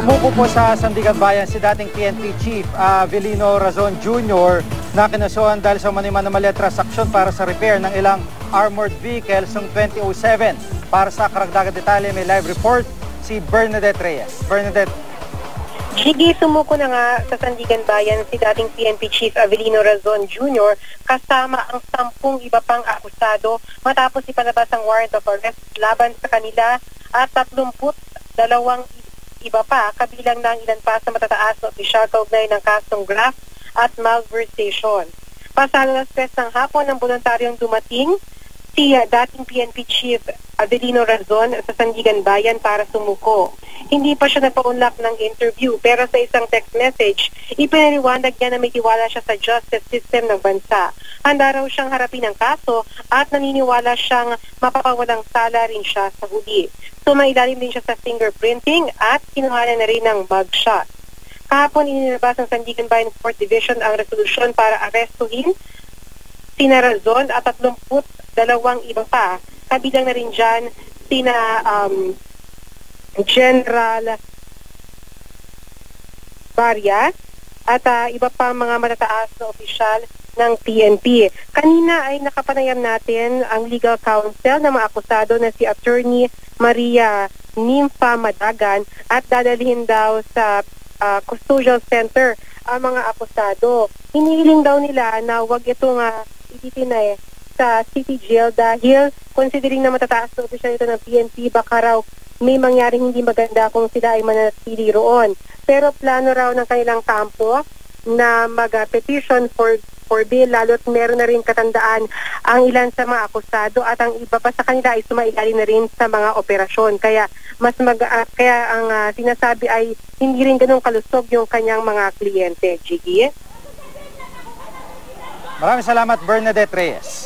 Sumuko po sa Sandigan Bayan si dating PNP Chief Avelino Razon Jr. na kinasuhan dahil sa manimanamalyat transaksyon para sa repair ng ilang armored vehicles noong 2007. Para sa karagdagang detalye, may live report si Bernadette Reyes. Bernadette. Sige, sumuko na nga sa Sandigan Bayan si dating PNP Chief Avelino Razon Jr. kasama ang 10 iba pang akusado matapos ipalabas ang warrant of arrest laban sa kanila at 32 iba pa, kabilang ng ilan pa sa matataas na opisyal kaugnay ng kasong graft at malversation. Pasalas 3 ng hapon ng voluntaryong dumating si dating PNP Chief Avelino Razon sa Sandigan Bayan para sumuko. Hindi pa siya napaunlak ng interview pero sa isang text message, ipinaliwanag niya na may tiwala siya sa justice system ng bansa. Handa raw siyang harapin ang kaso at naniniwala siyang mapapawalang sala rin siya sa huli. Sumailalim din siya sa fingerprinting at kinuhanan na rin ng mugshot. Kahapon inilabas ng Sandigan Bayan 4th Division ang resolusyon para arestuhin sina Razon at 32 iba pa. Kabilang na rin dyan sina General Varias at iba pa mga matataas na opisyal ng PNP. Kanina ay nakapanayam natin ang legal counsel ng mga akusado na si Attorney Maria Nympha Madagan at dadalhin daw sa custodial center ang mga akusado. Hinihiling daw nila na wag itong ititinay sa city jail dahil considering na matataas na opisyal ito ng PNP, baka raw may mangyaring hindi maganda kung sila ay manatili roon. Pero plano raw ng kanilang kampo na mag-petition for bail, lalo't meron na rin katandaan ang ilan sa mga akusado at ang iba pa sa kanila ay sumailalim na rin sa mga operasyon. Kaya kaya ang sinasabi ay hindi rin ganun kalusog yung kanyang mga kliyente. Gigi? Maraming salamat, Bernadette Reyes.